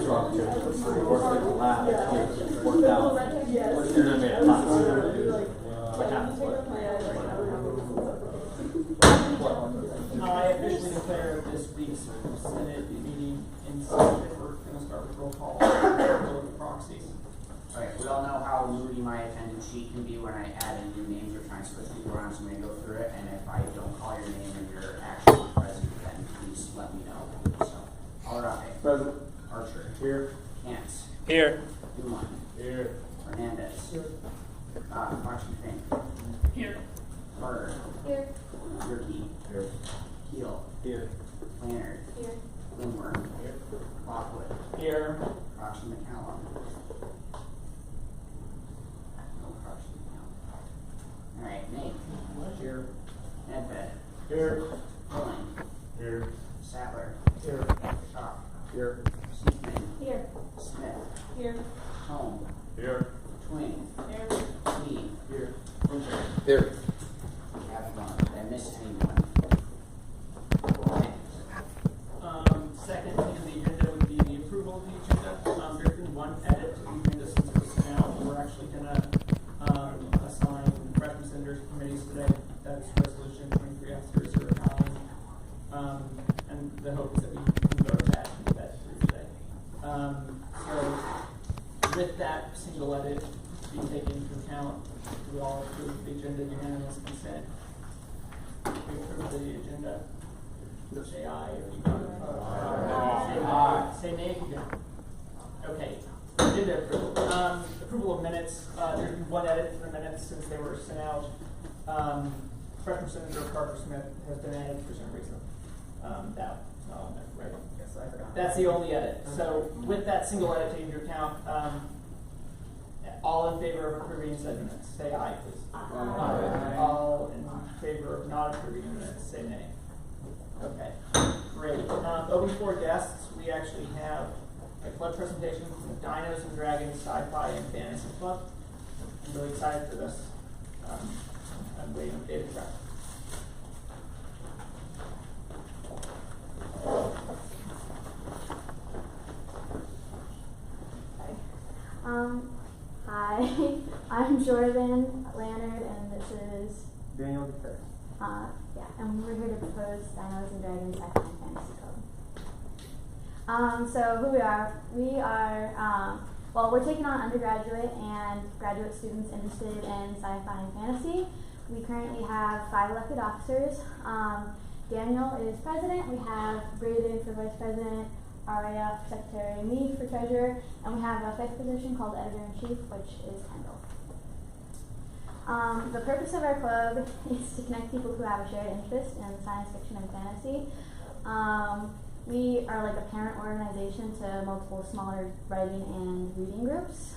strong too. Of course, like the lab, it's worked out. And I made a lot of what happens, I officially declare this week's Senate meeting in session. We're going to start with roll call. Roll the proxies. Alright, we all know how moody my attendance sheet can be when I add in new names or try and switch people around, so I'm going to go through it, and if I don't call your name and you're actually present, then please let me know. So, alright. President. Archer. Here. Kantz. Here. Newman. Here. Hernandez. Here. Washington. Here. Carter. Here. Yerke. Here. Keel. Here. Leonard. Here. Lindworm. Here. Here. Lockwood. Crouch and McCallum. No Crouch and McCallum. Alright, Nate. Here. Nedved. Here. Willing. Here. Sattler. Here. Shaw. Here. Seekman. Here. Smith. Here. Home. Here. Twing. Here. Lee. Here. Winter. Here. Have one. Did I miss anyone? Second thing on the agenda would be the approval of the agenda. There's been one edit to the agenda since it was sent out. We're actually going to assign freshman senators committees today. That's resolution 23F009. And the hope is that we can vote that and get that through today. So with that single edit being taken into account, we all approve the agenda unanimous consent. We approve the agenda. Say aye if you can. Say aye. Say nay if you can. Okay. Agenda approval. Approval of minutes. There's been one edit to the minutes since they were sent out. Freshman Senator Parker Smith has been added for some reason. Right. Yes, I forgot. That's the only edit. So with that single edit taken into account, all in favor of approving said minutes, say aye, please. Aye. All in favor of not approving the minutes, say nay. Okay, great. Open floor guests, we actually have a club presentation from the Dinos and Dragons Sci-Fi and Fantasy Club. I'm really excited for this. I'm waiting on David Kraft. Hi, I'm Jordan Leonard, and this is Daniel DeFay. yeah, and we're here to propose Dinos and Dragons Sci-Fi and Fantasy Club. So who we are, well, we're taking on undergraduate and graduate students interested in sci-fi and fantasy. We currently have 5 elected officers. Daniel is president. We have Braden for vice president, Aria for secretary, me for treasurer, and we have a 5th position called editor-in-chief, which is Kendall. The purpose of our club is to connect people who have a shared interest in science fiction and fantasy. We are like a parent organization to multiple smaller writing and reading groups.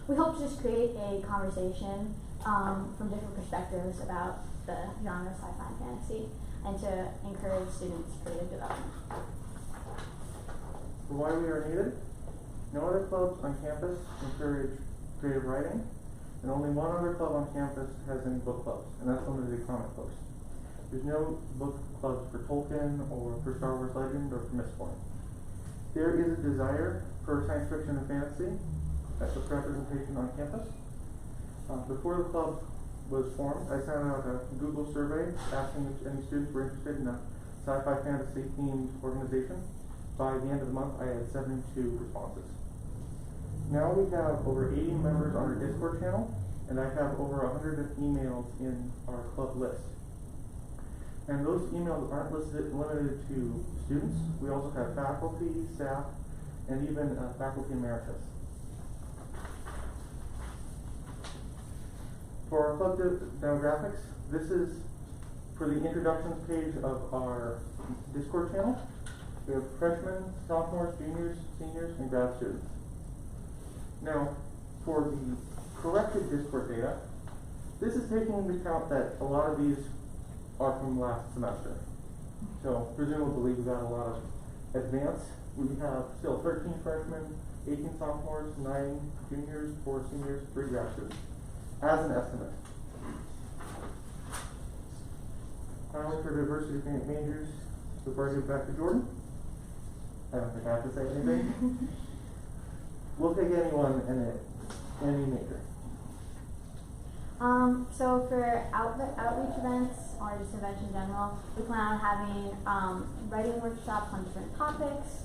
We hope to just create a conversation from different perspectives about the genre of sci-fi and fantasy, and to encourage students' creative development. Why we are needed? No other clubs on campus encourage creative writing, and only one other club on campus has any book clubs, and that's limited to comic books. There's no book clubs for Tolkien or for Star Wars Legend or for Mistborn. There is a desire for science fiction and fantasy as a representation on campus. Before the club was formed, I sent out a Google survey asking if any students were interested in a sci-fi fantasy themed organization. By the end of the month, I had 72 responses. Now we have over 80 members on our Discord channel, and I have over 100 emails in our club list. And those emails aren't limited to students. We also have faculty, staff, and even faculty emeritus. For our club demographics, this is for the introductions page of our Discord channel. We have freshmen, sophomores, juniors, seniors, and grad students. Now, for the corrected Discord data, this is taking into account that a lot of these are from last semester. So presumably we got a lot of advance. We have still 13 freshmen, 18 sophomores, 9 juniors, 4 seniors, 3 grad students, as an estimate. Finally, for diversity majors, before I give it back to Jordan. I don't think I have to say anything. We'll take anyone in it, any major. So for outreach events or just events in general, we plan on having writing workshops on different topics.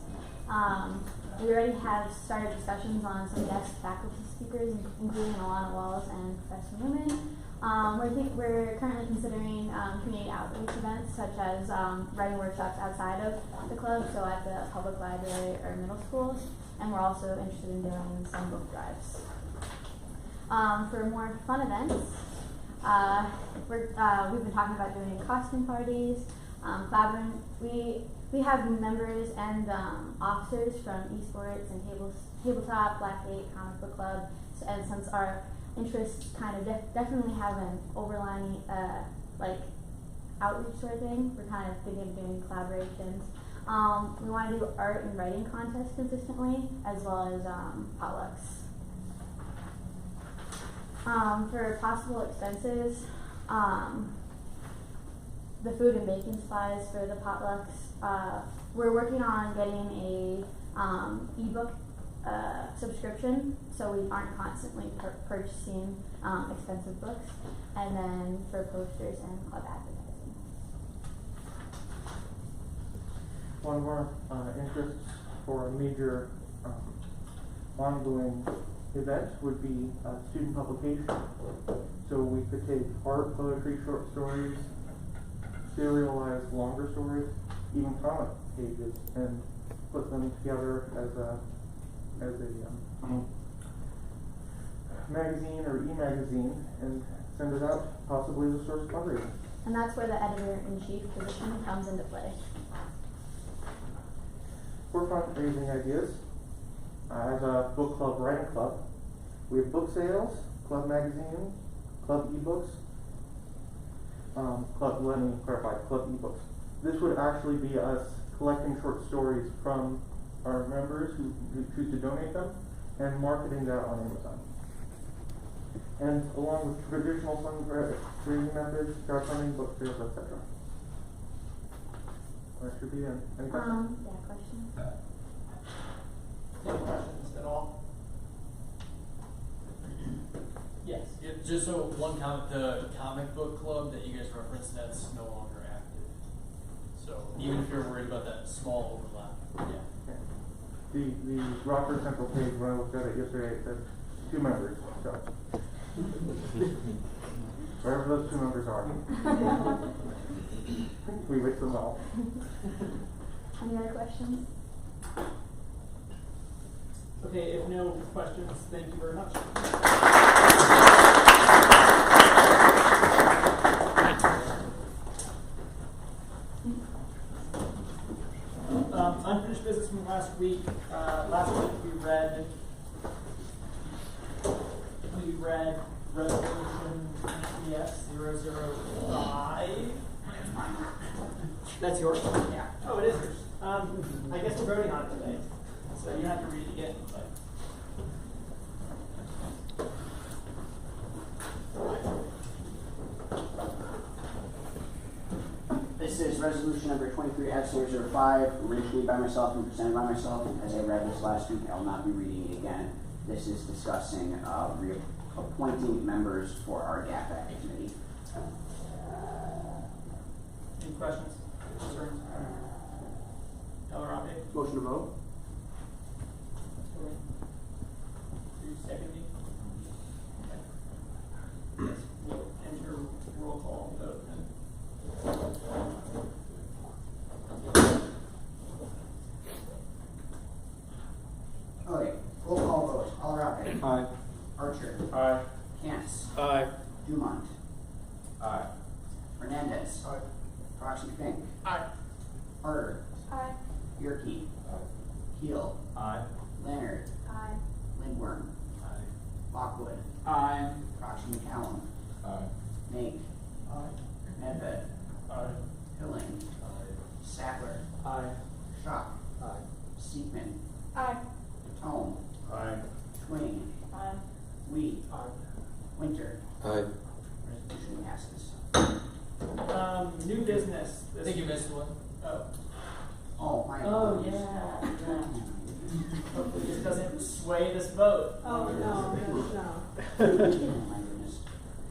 We already have started discussions on some guest faculty speakers, including Alana Walls and Professor Newman. We're currently considering community outreach events such as writing workshops outside of the club, so at the public library or middle schools, and we're also interested in doing some book drives. For more fun events, we've been talking about doing costume parties, we have members and officers from esports and tabletop, Blackgate, Comic Book Club, and since our interests kind of definitely have an overlining like outreach sort of thing, we're kind of thinking of doing collaborations. We want to do art and writing contests consistently, as well as potlucks. For possible expenses, the food and baking supplies for the potlucks, we're working on getting a ebook subscription, so we aren't constantly purchasing expensive books, and then for posters and club advertising. One of our interests for a major ongoing event would be student publication. So we could take art, poetry, short stories, serialized longer stories, even comic pages, and put them together as a magazine or e-magazine and send it out, possibly as a source of fundraising. And that's where the editor-in-chief position comes into play. For fundraising ideas, as a book club, writing club, we have book sales, club magazines, club ebooks, let me clarify, club ebooks. This would actually be us collecting short stories from our members who choose to donate them and marketing that on Amazon. And along with traditional fundraising methods, crowdfunding, book sales, etc. That should be it. Any questions? Yeah, questions? Any questions at all? Yes. Yeah, just so one comment, the comic book club that you guys referenced, that's no longer active. So even if you're worried about that small overlap, yeah. The Rockford Central page, when I looked at it yesterday, it said 2 members. So wherever those 2 members are, we wish them well. Any other questions? Okay, if no questions, thank you very much. Unfinished business from last week. Last week we read resolution EPS 005. That's yours? Yeah. Oh, it is yours. I guess we're voting on it today, so you have to read it again. But. This is resolution number 23F005, originated by myself and presented by myself. As I read this last week, I will not be reading it again. This is discussing appointing members for our GAFAC committee. Any questions? Concerns? Elarabe? Motion to vote? You seconding? Okay. Yes, we'll enter roll call vote then. Okay, roll call vote. Elarabe? Aye. Archer? Aye. Cantz? Aye. Dumont? Aye. Hernandez? Aye. Proxy Fink? Aye. Harder? Aye. Yerke? Keel? Aye. Leonard? Aye. Lindworm? Aye. Lockwood? Aye. Proxy McCallum? Aye. Nate? Aye. Nedved? Aye. Hilling? Aye. Sackler? Aye. Schock? Aye. Seekman? Aye. Tome? Aye. Twing? Aye. Wheat? Aye. Winter? Aye. Resolution passes. New business. I think you missed one. Oh. Oh, my Oh, apologies. yeah. Hopefully this doesn't sway this vote. Oh, no. Oh my goodness.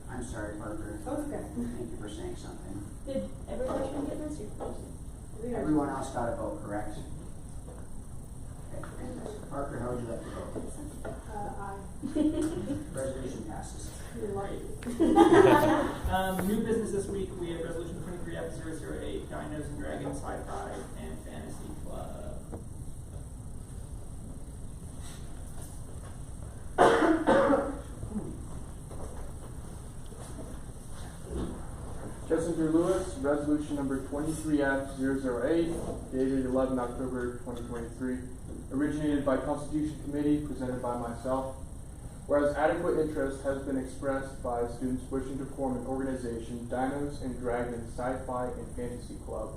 I'm sorry, Parker. Oh, it's okay. Thank you for saying something. Did every freshman get this? Everyone else got a vote, correct? Okay, fantastic. Parker, how would you like to vote? Aye. Resolution passes. You're right. New business this week, we have resolution 23F008, Dinos and Dragons Sci-Fi and Fantasy Club. Justin Drew Lewis, resolution number 23F008, dated 11 October 2023, originated by Constitution Committee, presented by myself. Whereas adequate interest has been expressed by students wishing to form an organization, Dinos and Dragons Sci-Fi and Fantasy Club,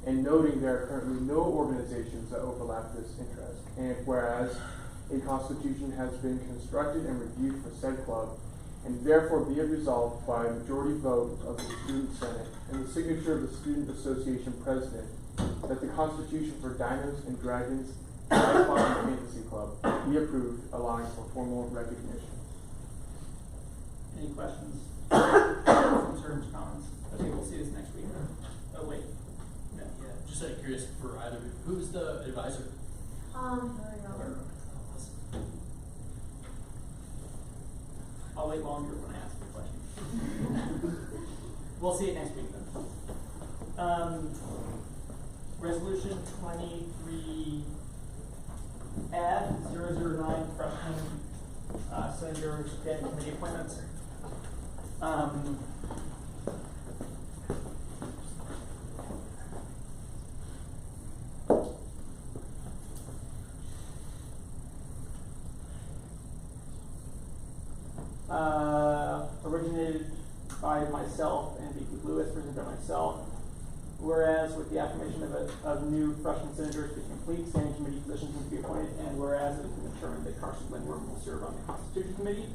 and noting there are currently no organizations that overlap this interest. And whereas a constitution has been constructed and reviewed for said club, and therefore be it resolved by a majority vote of the Student Senate and the signature of the Student Association President that the Constitution for Dinos and Dragons Sci-Fi and Fantasy Club be approved, allowing for formal recognition. Any questions? Concerns, comments? Okay, we'll see this next week. Oh, wait. No. Yeah, just out of curious for either, who's the advisor? I'll wait longer when I ask the question. We'll see it next week then. Resolution 23F009, freshman senator standing committee appointments. Originated by myself and Vicky Lewis, presented by myself. Whereas with the affirmation of new freshman senators to complete, standing committee positions need to be appointed, and whereas it has been determined that Carson Lindworm will serve on the Constitution Committee,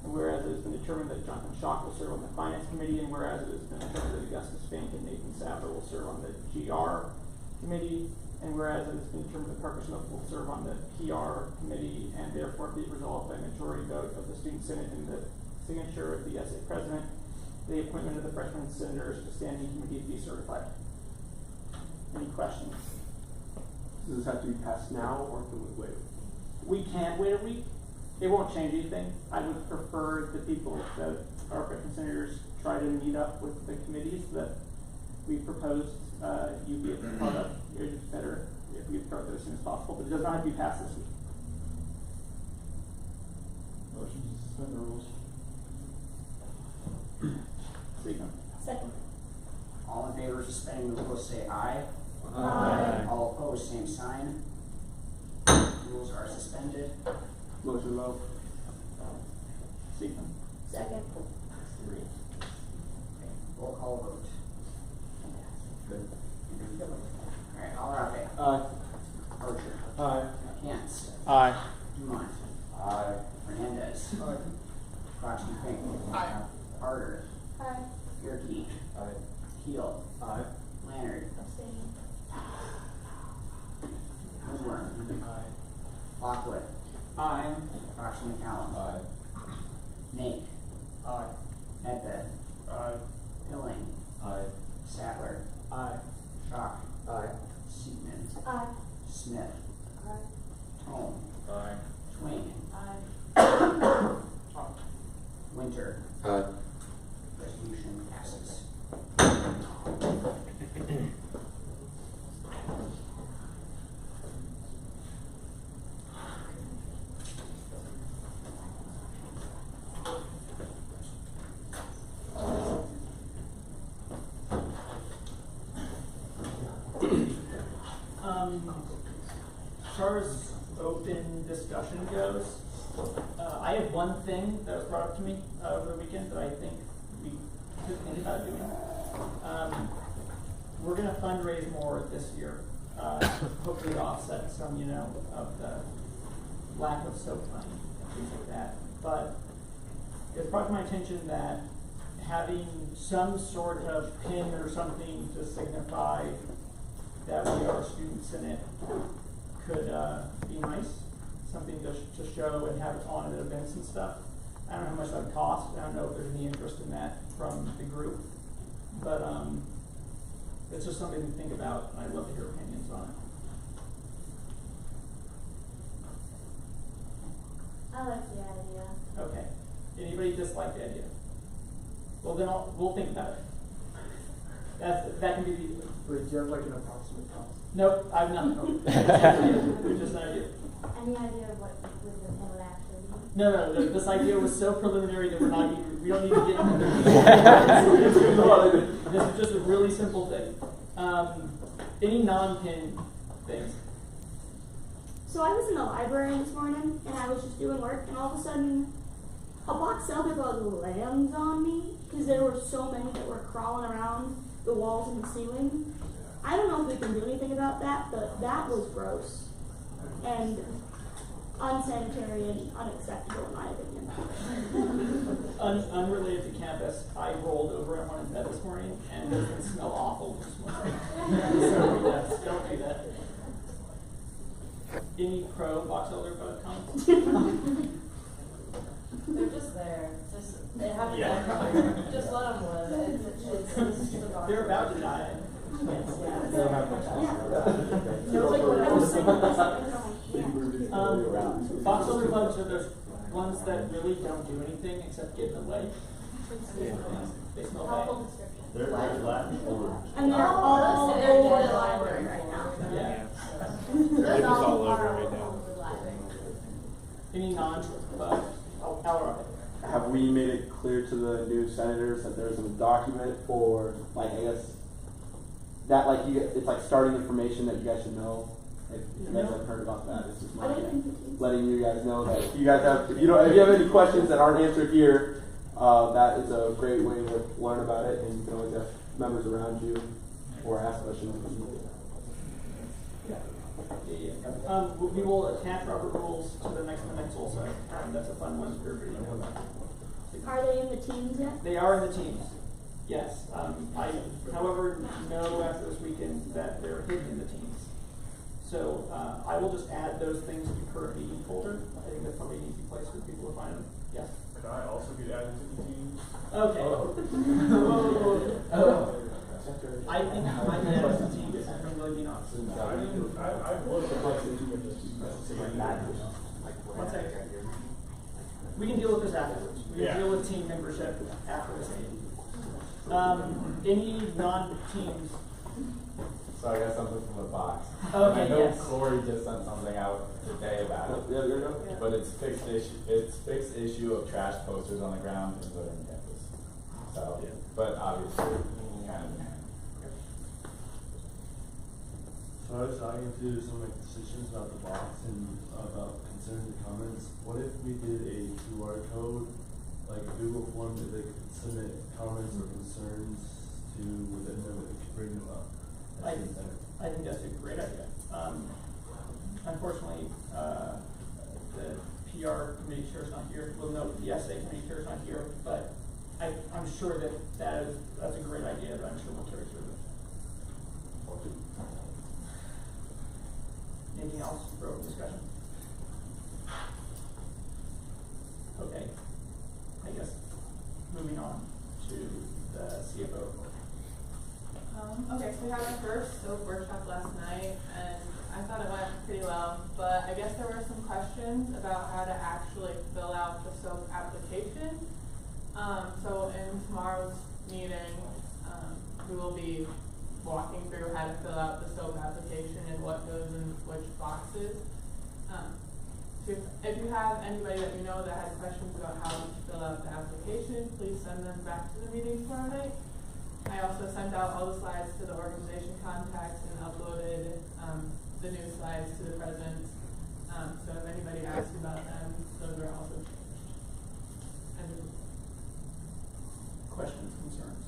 and whereas it has been determined that Jonathan Schock will serve on the Finance Committee, and whereas it has been determined that Augustus Fink and Nathan Sapper will serve on the GR Committee, and whereas it has been determined that Parker Smith will serve on the PR Committee, and therefore be resolved by majority vote of the Student Senate and the signature of the SA President, the appointment of the freshman senators to standing committee be certified. Any questions? Does this have to be passed now, or can we wait? We can wait a week. It won't change anything. I would prefer the people that our freshman senators try to meet up with the committees that we proposed you be a part of. It's better if we start those as soon as possible, but it does not have to be passed this week. Motion to suspend the rules. Second. Second. All in favor of suspending the rules, say aye. Aye. All opposed, same sign. Rules are suspended. Motion vote. Second. Second. Okay, roll call vote. Good. Alright, Alarape. Aye. Archer. Aye. Kent. Aye. Dumont. Aye. Hernandez. Crotchley Fink. Aye. Harder. Aye. Gerke. Aye. Keel. Aye. Leonard. Abstain. Woodworm. Aye. Lockwood. Aye. Crotchley McCallum. Aye. Nate. Aye. Nedved. Aye. Pilling. Aye. Sattler. Aye. Schock. Aye. Seaman. Aye. Smith. Aye. Tome. Aye. Twing. Aye. Winter. Aye. Resolution passes. As far as open discussion goes, I have one thing that was brought up to me over the weekend that I think we could think about doing. We're gonna fundraise more this year, hopefully to offset some, of the lack of soap money and things like that. But it's brought to my attention that having some sort of pin or something to signify that we are a student senate could be nice. Something to show and have on at events and stuff. I don't know how much that would cost. I don't know if there's any interest in that from the group. But it's just something to think about, and I'd love to hear opinions on it. I like the idea. Okay. Anybody dislike the idea? Well, then we'll think about it. That can be the. Wait, do you have like an approximate cost? Nope, I've not. It's just an idea. Any idea of what the pin would actually be? No. This idea was so preliminary that we don't need to get into the This is just a really simple thing. Any non-pin things? So I was in the library this morning, and I was just doing work, and all of a sudden, a box elder bug lands on me, because there were so many that were crawling around the walls and the ceiling. I don't know if we can do anything about that, but that was gross. And unsanitary and unacceptable in my opinion. Unrelated to campus, I rolled over on one in bed this morning, and it can smell awful this morning. So yes, don't do that. Any pro box elder bug comments? They're just there. Just they have to die. Just let them live. It's They're about to die. Box elder bugs are those ones that really don't do anything except get in the way. They smell bad. They're Latin or And they're all They're over in the library right now. Yeah. They're just all over right now. Any non-bugs? Our Have we made it clear to the new senators that there's a document for, like, I guess, that, like, it's like starting information that you guys should know? If you guys haven't heard about that, it's just my letting you guys know that if you have any questions that aren't answered here, that is a great way to learn about it, and you can always have members around you or ask questions. we will attach Robert rules to the next minutes also. That's a fun one for everybody to know about. Are they in the teams yet? They are in the teams. Yes. I, however, know after this weekend that they're hidden in the teams. So I will just add those things to the current meeting folder. I think that's probably an easy place for people to find them. Yes. Could I also get added to the team? Okay. I think I might add as a team. I'm really being honest. I've looked at my One second. We can deal with this afterwards. We can deal with team membership after this meeting. Any non-teams? So I got something from the box. Okay, I know yes. Corey just sent something out today about it. Yeah, there you go. But it's fixed issue. It's fixed issue of trash posters on the ground in Woodland campus. So, but obviously, kind of. So I was talking to some decisions about the box and about concerns and comments. What if we did a QR code, like a Google form that they could submit comments or concerns to, and then we could bring them up? I think that's a great idea. Unfortunately, the PR committee chair is not here. Well, no, the SA committee chair is not here, but I'm sure that's a great idea that I'm sure we'll carry through with. Anything else for open discussion? Okay. I guess moving on to the CFO report. Okay, so we had our first SOAP workshop last night, and I thought it went pretty well, but I guess there were some questions about how to actually fill out the SOAP application. So in tomorrow's meeting, we will be walking through how to fill out the SOAP application and what goes in which boxes. If you have anybody that you know that had questions about how to fill out the application, please send them back to the meeting tomorrow night. I also sent out all the slides to the organization contacts and uploaded the new slides to the president. So if anybody asks about them, those are also changed. And Questions, concerns,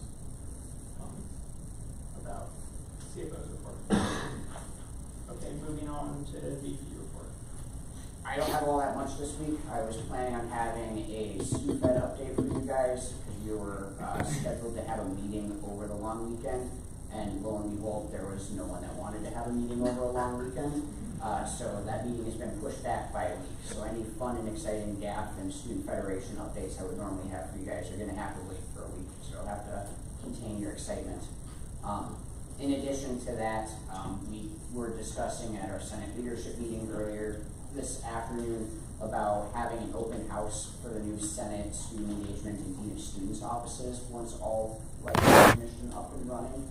about CFO's report. Okay, moving on to VP report. I don't have all that much this week. I was planning on having a student fed update for you guys because we were scheduled to have a meeting over the long weekend, and lo and behold, there was no one that wanted to have a meeting over a long weekend. So that meeting has been pushed back by a week. So any fun and exciting GAF and Student Federation updates I would normally have for you guys are gonna have to wait for a week. So you'll have to contain your excitement. In addition to that, we were discussing at our Senate leadership meeting earlier this afternoon about having an open house for the new Senate Student Engagement and Dean of Students offices once all recognition up and running.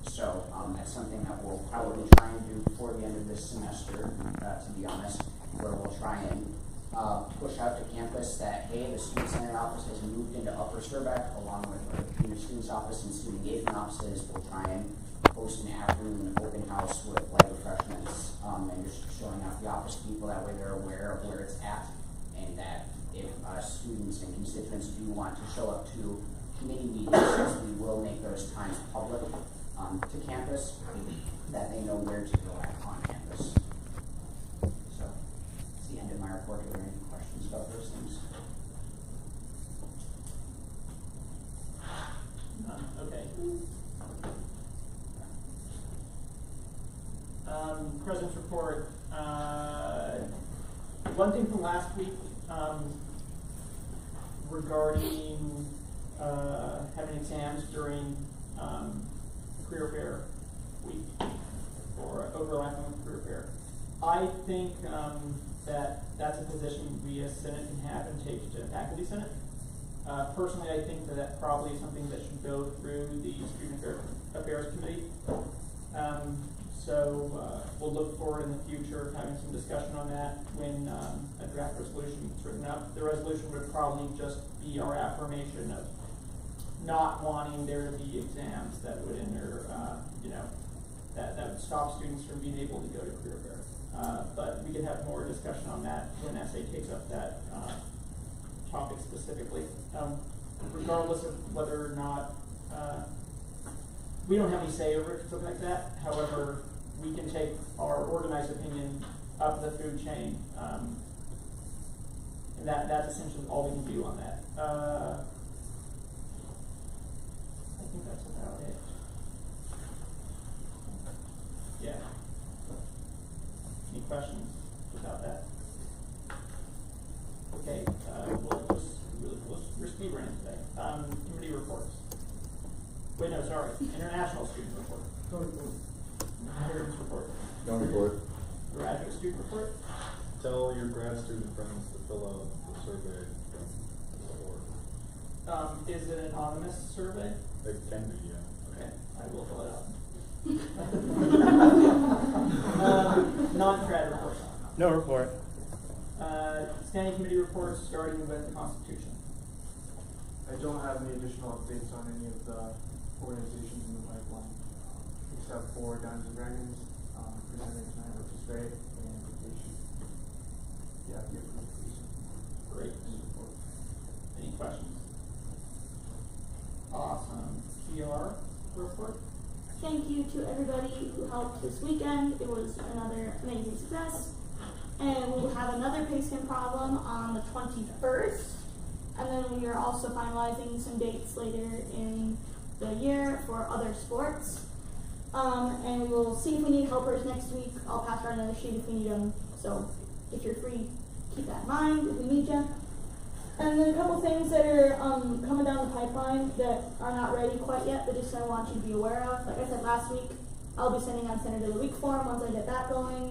So that's something that we'll probably try and do before the end of this semester, to be honest, where we'll try and push out to campus that, hey, the Student Senate office has moved into Upper Sturbeck along with the Dean of Students office and Student Engagement offices. We'll try and host an afternoon open house with light refreshments and just showing off the office people. That way they're aware of where it's at, and that if students and constituents do want to show up to committee meetings, we will make those times public to campus, that they know where to go at on campus. So that's the end of my report. Are there any questions about those things? Okay. President's report. One thing from last week regarding having exams during career fair week or overlapping with career fair. I think that that's a position we as Senate can have and take to Faculty Senate. Personally, I think that probably is something that should go through the Student Affairs Committee. So we'll look forward in the future to having some discussion on that when a draft resolution is written up. The resolution would probably just be our affirmation of not wanting there to be exams that would enter, that would stop students from being able to go to career fair. But we can have more discussion on that when SA takes up that topic specifically. Regardless of whether or not we don't have any say over it, something like that. However, we can take our organized opinion up the food chain, and that's essentially all we can do on that. I think that's about it. Yeah. Any questions about that? Okay, we're speed running today. Committee reports. Wait, no, sorry. International student report. Veterans report. Don't report. Graduate student report. Tell your grad student friends to fill out the survey. Is it an anonymous survey? It can be, yeah. Okay, I will fill it out. Non-grad report. No report. Standing committee reports, starting with the Constitution. I don't have any additional updates on any of the organizations in the pipeline, except for Dungeons and Dragons, presented tonight, which is great, and invitation. Yeah, the approved fees. Great. Any questions? Awesome. PR report. Thank you to everybody who helped this weekend. It was another amazing success. And we will have another Pigskin problem on the 21st. And then we are also finalizing some dates later in the year for other sports. And we will see if we need helpers next week. I'll pass around another sheet if we need them. So if you're free, keep that in mind if we need you. And then a couple things that are coming down the pipeline that are not ready quite yet, but just I want you to be aware of. Like I said last week, I'll be sending out Senator of the Week form once I get that going.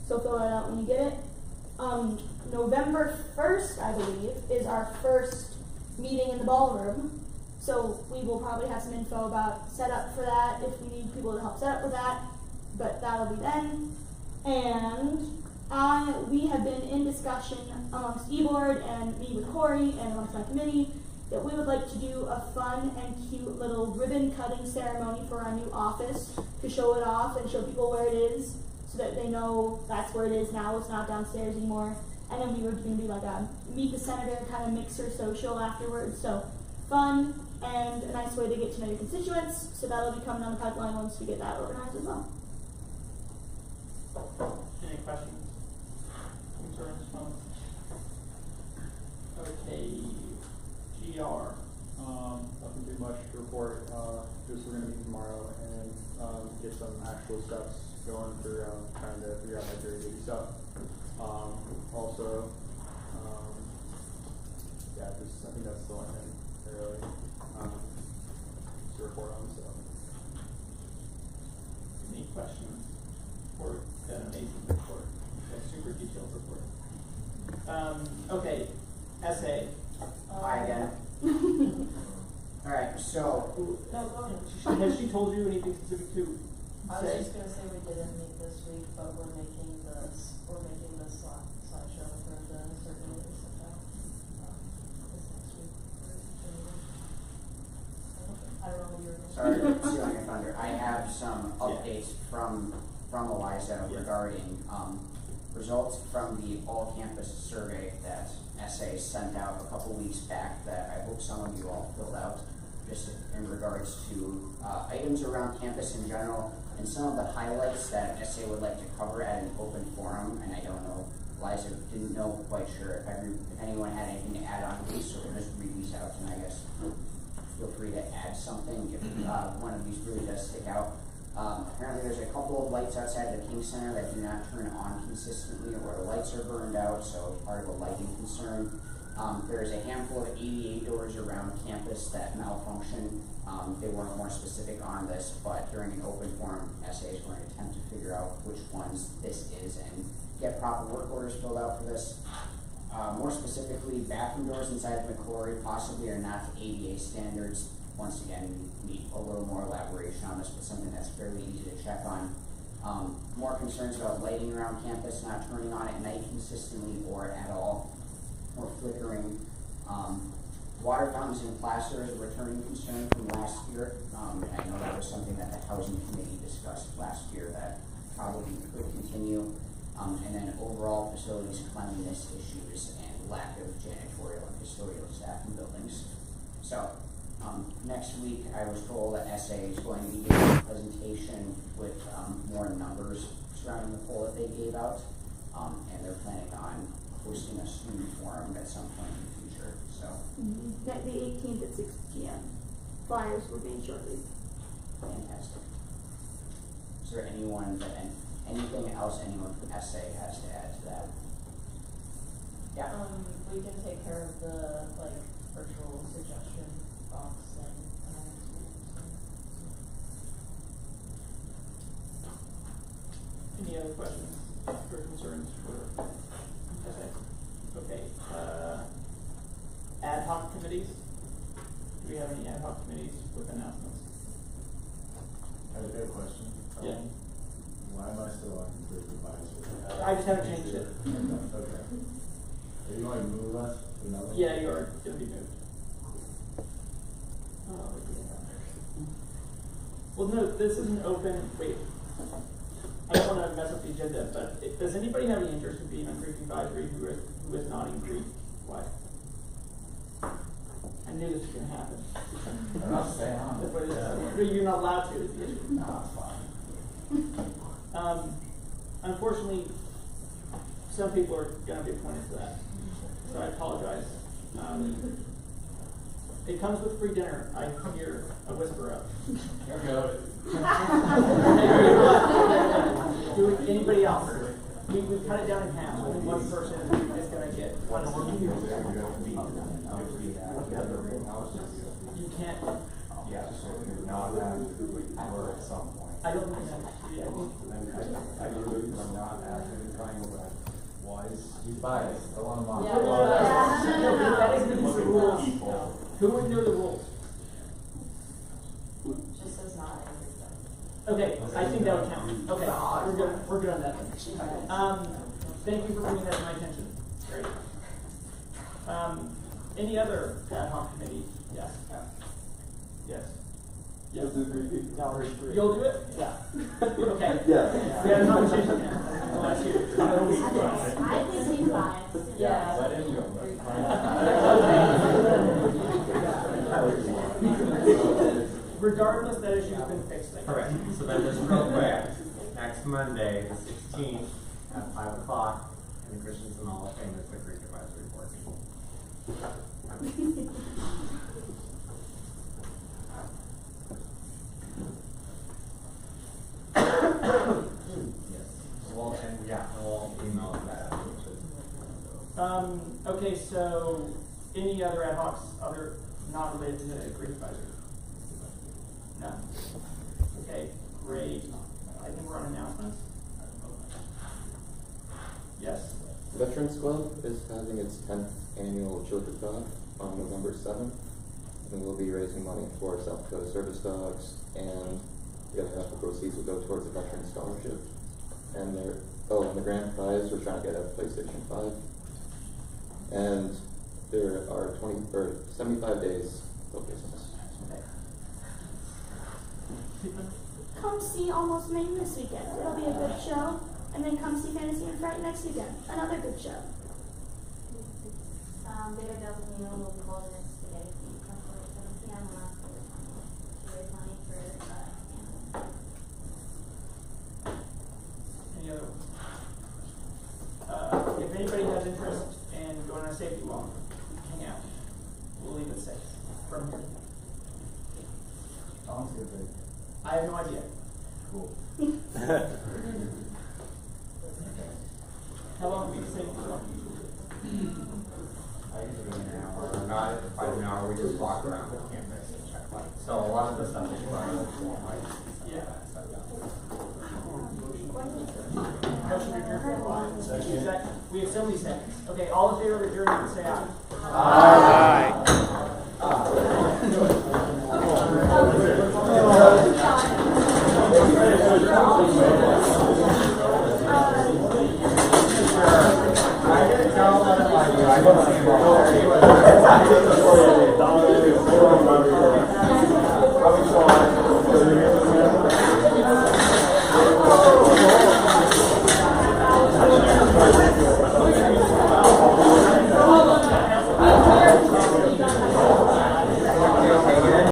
So fill that out when you get it. November 1st, I believe, is our first meeting in the ballroom. So we will probably have some info about setup for that if we need people to help set up with that. But that'll be then. And we have been in discussion amongst eBoard and me with Corey and amongst my committee that we would like to do a fun and cute little ribbon cutting ceremony for our new office to show it off and show people where it is so that they know that's where it is now. It's not downstairs anymore. And then we were going to do like a meet the senator kind of mixer social afterwards. So fun and a nice way to get to know your constituents. So that'll be coming down the pipeline once we get that organized as well. Any questions? Concerns? Comments? Okay. GR. Nothing too much to report. Just we're gonna meet tomorrow and cool stuff's going for trying to figure out my jury duty stuff. Also, yeah, just I think that's the only thing I really to report on. So, Any questions for that amazing report? That super detailed report. Okay, essay. Hi again. Alright, so, No, go ahead. Has she told you anything specific to I was say? just gonna say we didn't meet this week, but we're making the slideshow for the survey that we sent out, this next week. I don't know what you were gonna sorry say. to steal your thunder. I have some updates from Eliza Yeah. regarding, results from the all-campus survey that SA sent out a couple weeks back that I hope some of you all filled out, just in regards to items around campus in general and some of the highlights that SA would like to cover at an open forum. And I don't know, Eliza didn't know quite sure if anyone had anything to add on to these, so we'll just read these out, and I guess feel free to add something if one of these really does stick out. Apparently there's a couple of lights outside the King Center that do not turn on consistently, or the lights are burned out, so part of a lighting concern. There's a handful of ADA doors around campus that malfunction. They weren't more specific on this, but during an open forum, SA is going to attempt to figure out which ones this is and get proper work orders filled out for this. More specifically, bathroom doors inside the McClory possibly are not to ADA standards. Once again, we need a little more elaboration on this, but something that's fairly easy to check on. More concerns about lighting around campus not turning on at night consistently or at all, or flickering. Water fountains in class are a returning concern from last year. And I know that was something that the housing committee discussed last year that probably could continue. And then overall facilities cleanliness issues and lack of janitorial and custodial staff in buildings. So, next week I was told that SA is going to be giving a presentation with more numbers surrounding the poll that they gave out. And they're planning on hosting a student forum at some point in the future. So, The 18th at 6 p.m. Flyers were being shortly. fantastic. Is there anyone that, anything else anyone from SA has to add to that? Yeah. We can take care of the, virtual suggestion box and, Any other questions or concerns for essay? Okay, ad hoc committees? Do we have any ad hoc committees with announcements? I have a question. Yeah. Why am I still on group advisory? I just haven't changed it. Okay. Are you going to move us to another? Yeah, you are gonna be moved. Oh, yeah. Well, no, this isn't open, wait. I don't wanna mess up the agenda, but does anybody have any interest in being on Greek advisory who is not in Greek? Why? I knew this was gonna happen. I'm not staying on. But you're not allowed to, is the issue. No, it's fine. Unfortunately, some people are gonna be appointed to that, so I apologize. It comes with free dinner, I hear a whisper of. Do anybody else? We cut it down in half, only one person is gonna get one. You can't. Yeah, so you're not having to work at some point. I don't think that, yeah. I am not actively trying to work. He's biased. I want him on. Yeah. That is against the rules. Who would know the rules? just says not everything. Okay, I think that would count. Okay, we're good on that. Thank you for bringing that to my attention. Great. Any other ad hoc committee? Yes. Yes. Yes. You'll do it? Yeah. Okay. Yeah. Yeah, no, change it. I'll ask you. I think he's biased. Yeah. Regardless, that issue's been fixed. I guess. Correct. So then just real quick, next Monday, the 16th, at 5 o'clock, in the Christensen Hall of Fame is the Greek Advisory Board meeting. Okay, so any other ad hocs, other not related to the Great Advisory? No. Okay, great. I think we're on announcements. Yes. Veterans Club is having its 10th annual Chili Cook-Off on November 7th, and we'll be raising money for South Dakota Service Dogs, and the other half of the proceeds will go towards a veteran scholarship. And and the grand prize, we're trying to get a PlayStation 5. And there are 75 days till Christmas. Come see Almost Maine this weekend. It'll be a good show. And then come see Fantasy and Fright next weekend. Another good show. Bigger Devil Meal will be holding its spaghetti feed from 4 to 7 p.m. on October 20th to raise money for animals. Any other ones? If anybody has interest in going on a safety walk, hang out. We'll leave it safe from here. Sounds good, babe. I have no idea. Cool. How long do we safety walk? I usually an hour, not quite an hour, we just walk around the campus and check lights. So a lot of the stuff is running lights. Yeah. Motion Motion to adjourn. Second. We have 70 seconds. Okay, all in favor of adjournment, say aye. I didn't know that I